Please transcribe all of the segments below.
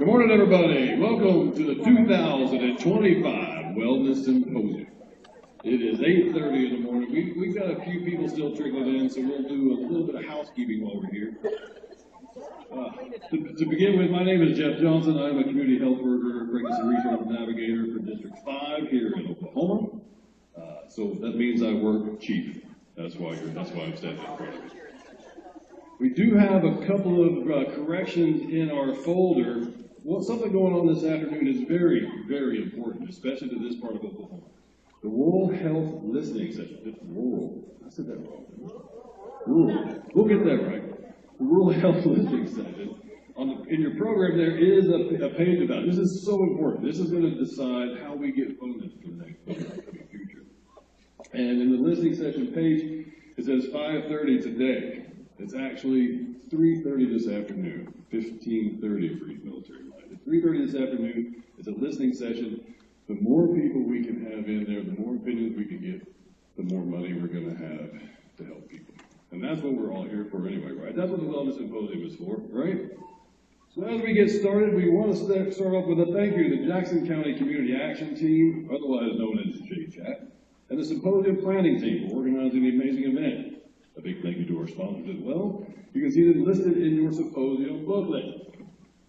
Good morning, everybody. Welcome to the 2025 Wellness Symposium. It is 8:30 in the morning. We've got a few people still trickling in, so we'll do a little bit of housekeeping while we're here. To begin with, my name is Jeff Johnson. I'm a community health worker, pregnancy resource navigator for District 5 here in Oklahoma. So that means I work chief. That's why I'm standing in front of you. We do have a couple of corrections in our folder. Something going on this afternoon is very, very important, especially to this part of Oklahoma. The Rural Health Listening Session. Rural. I said that wrong. Rural. We'll get that right. The Rural Health Listening Session. In your program, there is a page about it. This is so important. This is going to decide how we get funded for the next upcoming future. And in the listening session page, it says 5:30 today. It's actually 3:30 this afternoon, 15:30 for you military-minded. 3:30 this afternoon. It's a listening session. The more people we can have in there, the more opinions we can get, the more money we're going to have to help people. And that's what we're all here for anyway, right? That's what the Wellness Symposium is for, right? So as we get started, we want to start off with a thank you to the Jackson County Community Action Team, otherwise known as JChat, and the Symposium Planning Team for organizing the amazing event. A big thank you to our sponsors as well. You can see them listed in your symposium booklet.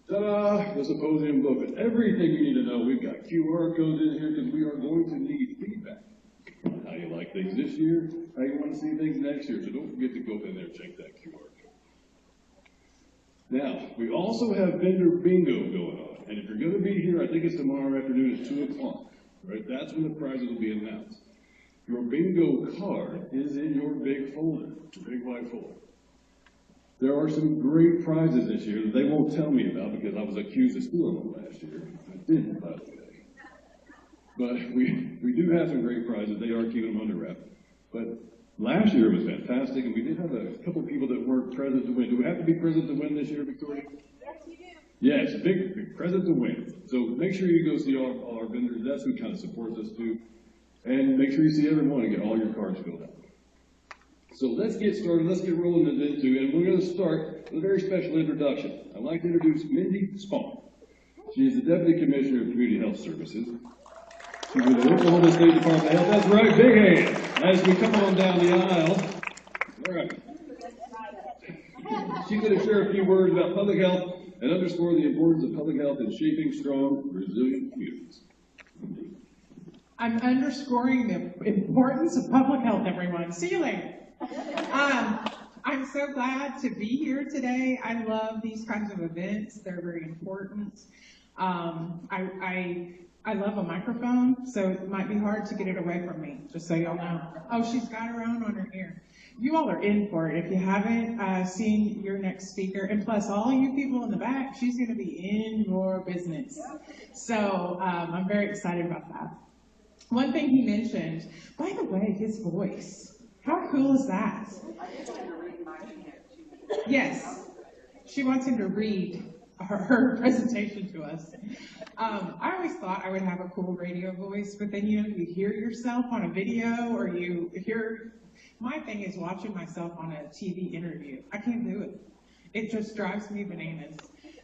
Ta-da! The symposium booklet. Everything you need to know. We've got QR codes in here because we are going to need feedback on how you like things this year, how you want to see things next year. So don't forget to go in there and check that QR code. Now, we also have vendor bingo going on. And if you're going to be here, I think it's tomorrow afternoon at 2 o'clock. Right? That's when the prizes will be announced. Your bingo card is in your big folder, your big white folder. There are some great prizes this year that they won't tell me about because I was accused of stealing them last year. I didn't, by the way. But we do have some great prizes. They are keeping them under wrap. But last year was fantastic, and we did have a couple of people that weren't present to win. Do we have to be present to win this year, Victoria? Yes, you do. Yes, big present to win. So make sure you go see all our vendors. That's who kind of supports us too. And make sure you see everyone and get all your cards filled out. So let's get started. Let's get rolling this into, and we're going to start with a very special introduction. I'd like to introduce Mindy Spahn. She is the Deputy Commissioner of Community Health Services. She's with the Oklahoma State Department of Health. That's right, big hand. As we come on down the aisle, all right. She's going to share a few words about public health and underscore the importance of public health in shaping strong, resilient communities. I'm underscoring the importance of public health, everyone. See you later. I'm so glad to be here today. I love these kinds of events. They're very important. I love a microphone, so it might be hard to get it away from me, just so y'all know. Oh, she's got her own on her ear. You all are in for it. If you haven't seen your next speaker, and plus all you people in the back, she's going to be in your business. So I'm very excited about that. One thing he mentioned, by the way, his voice. How cool is that? Yes, she wants him to read her presentation to us. I always thought I would have a cool radio voice, but then you hear yourself on a video, or you hear. My thing is watching myself on a TV interview. I can't do it. It just drives me bananas.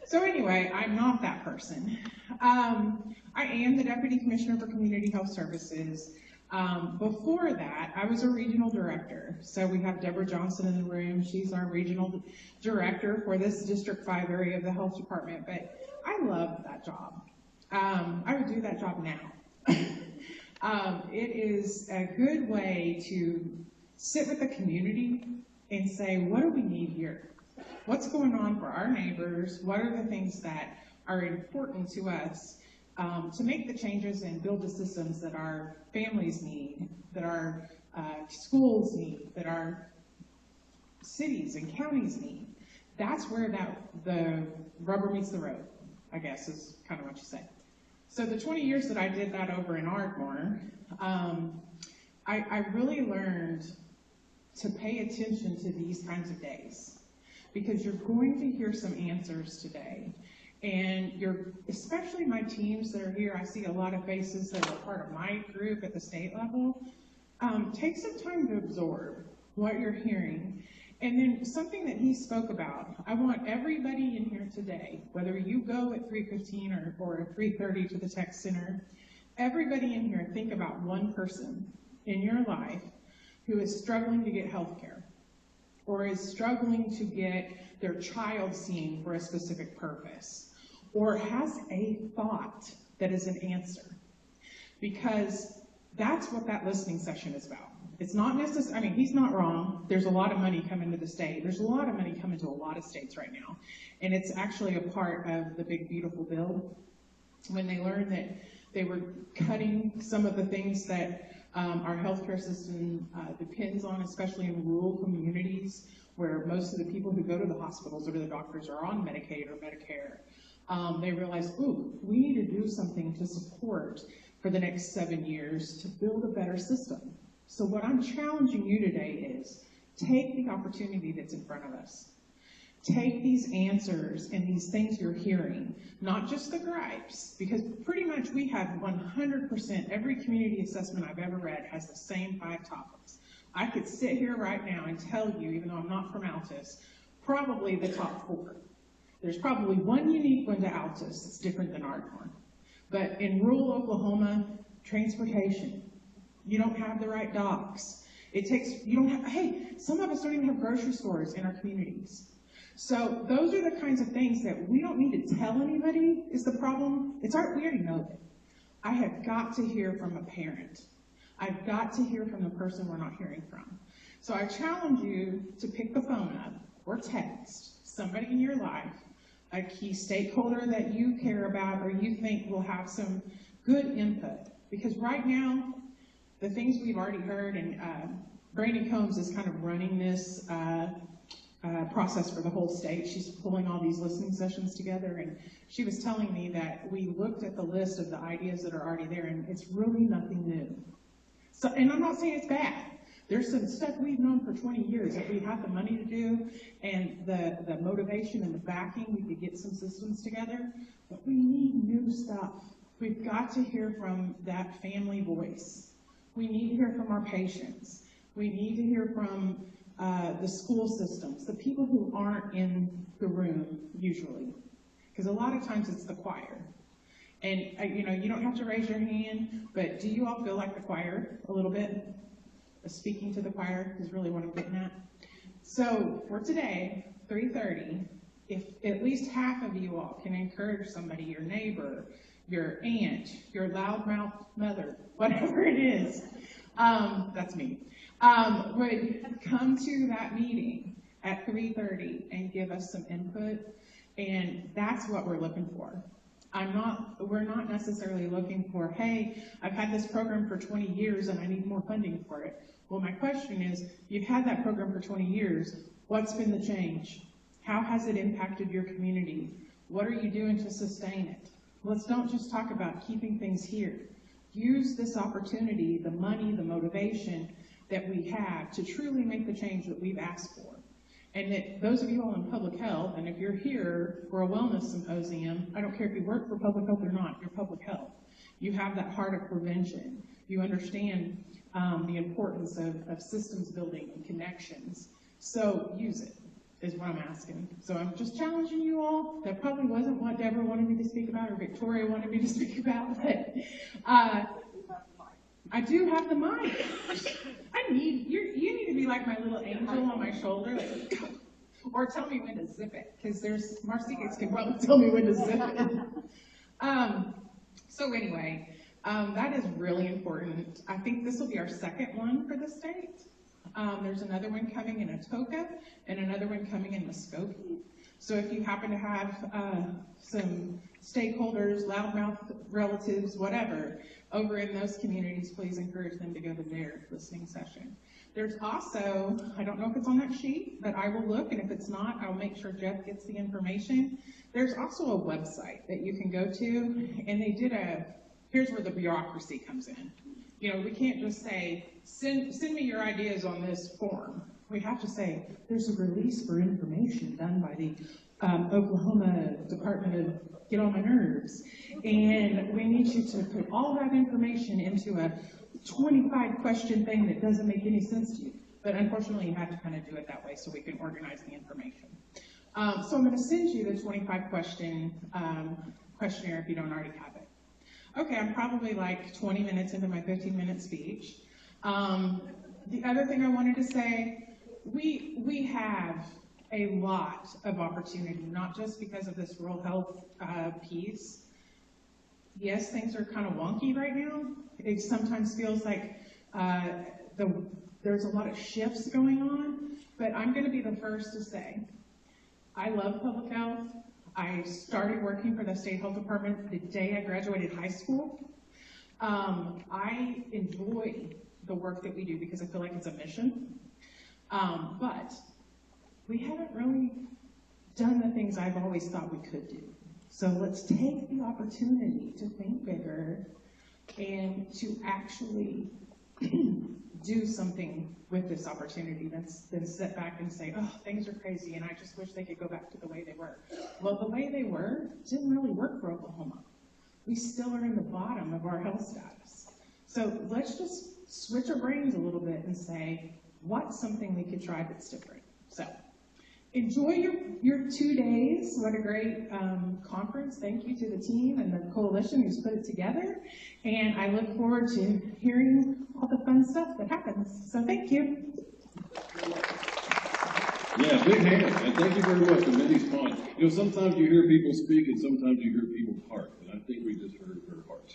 So anyway, I'm not that person. I am the Deputy Commissioner for Community Health Services. Before that, I was a regional director. So we have Deborah Johnson in the room. She's our regional director for this District 5 area of the health department. But I love that job. I would do that job now. It is a good way to sit with the community and say, what do we need here? What's going on for our neighbors? What are the things that are important to us to make the changes and build the systems that our families need, that our schools need, that our cities and counties need? That's where the rubber meets the road, I guess, is kind of what you say. So the 20 years that I did that over in Ardmore, I really learned to pay attention to these kinds of days, because you're going to hear some answers today. And especially my teams that are here, I see a lot of faces that are part of my group at the state level. Take some time to absorb what you're hearing And then something that he spoke about, I want everybody in here today, whether you go at 3:15 or 3:30 to the tech center, everybody in here think about one person in your life who is struggling to get health care or is struggling to get their child seen for a specific purpose or has a thought that is an answer. Because that's what that listening session is about. It's not necessarily, I mean, he's not wrong. There's a lot of money coming to the state. There's a lot of money coming to a lot of states right now. And it's actually a part of the big, beautiful bill. When they learned that they were cutting some of the things that our healthcare system depends on, especially in rural communities where most of the people who go to the hospitals or to the doctors are on Medicaid or Medicare, they realized, ooh, we need to do something to support for the next 7 years to build a better system. So what I'm challenging you today is take the opportunity that's in front of us. Take these answers and these things you're hearing, not just the gripes, because pretty much we have 100%, every community assessment I've ever read has the same 5 topics. I could sit here right now and tell you, even though I'm not from Altus, probably the top 4. There's probably one unique one to Altus that's different than Ardmore. But in rural Oklahoma, transportation, you don't have the right docks. Hey, some of us don't even have grocery stores in our communities. So those are the kinds of things that we don't need to tell anybody is the problem. We already know that. I have got to hear from a parent. I've got to hear from the person we're not hearing from. So I challenge you to pick the phone up or text somebody in your life, a key stakeholder that you care about or you think will have some good input. Because right now, the things we've already heard, and Brandy Combs is kind of running this process for the whole state. She's pulling all these listening sessions together, and she was telling me that we looked at the list of the ideas that are already there, and it's really nothing new. So, and I'm not saying it's bad. There's some stuff we've known for 20 years that we have the money to do, and the motivation and the backing, we could get some systems together, but we need new stuff. We've got to hear from that family voice. We need to hear from our patients. We need to hear from the school systems, the people who aren't in the room usually, because a lot of times it's the choir. And you don't have to raise your hand, but do you all feel like the choir a little bit? Speaking to the choir is really what I'm getting at. So for today, 3:30, if at least half of you all can encourage somebody, your neighbor, your aunt, your loudmouth mother, whatever it is, that's me, would come to that meeting at 3:30 and give us some input, and that's what we're looking for. We're not necessarily looking for, hey, I've had this program for 20 years and I need more funding for it. Well, my question is, you've had that program for 20 years, what's been the change? How has it impacted your community? What are you doing to sustain it? Let's don't just talk about keeping things here. Use this opportunity, the money, the motivation that we have to truly make the change that we've asked for. And that those of you all in public health, and if you're here for a wellness symposium, I don't care if you work for public health or not, you're public health. You have that heart of prevention. You understand the importance of systems building and connections. So use it, is what I'm asking. So I'm just challenging you all. That probably wasn't what Deborah wanted me to speak about or Victoria wanted me to speak about, but I do have the mic. You need to be like my little angel on my shoulder, like, or tell me when to zip it, because Marcikas can probably tell me when to zip it. So anyway, that is really important. I think this will be our second one for the state. There's another one coming in Atoka and another one coming in Muskogee. So if you happen to have some stakeholders, loudmouth relatives, whatever, over in those communities, please encourage them to go to their listening session. There's also, I don't know if it's on that sheet, but I will look, and if it's not, I'll make sure Jeff gets the information. There's also a website that you can go to, and they did here's where the bureaucracy comes in. We can't just say, send me your ideas on this form. We have to say, there's a release for information done by the Oklahoma Department of Get on My Nerves. And we need you to put all that information into a 25-question thing that doesn't make any sense to you. But unfortunately, you have to kind of do it that way so we can organize the information. So I'm going to send you the 25-question questionnaire if you don't already have it. Okay, I'm probably like 20 minutes into my 15-minute speech. The other thing I wanted to say, we have a lot of opportunity, not just because of this rural health piece. Yes, things are kind of wonky right now. It sometimes feels like there's a lot of shifts going on, but I'm going to be the first to say, I love public health. I started working for the state health department the day I graduated high school. I enjoy the work that we do because I feel like it's a mission. But we haven't really done the things I've always thought we could do. So let's take the opportunity to think bigger and to actually do something with this opportunity than sit back and say, oh, things are crazy and I just wish they could go back to the way they were. Well, the way they were didn't really work for Oklahoma. We still are in the bottom of our health status. So let's just switch our brains a little bit and say, what's something we could try that's different? So enjoy your 2 days. What a great conference. Thank you to the team and the coalition who's put it together. And I look forward to hearing all the fun stuff that happens. So thank you. Yeah, big hand, and thank you very much for many response. You know, sometimes you hear people speak and sometimes you hear people's heart, and I think we just heard her heart.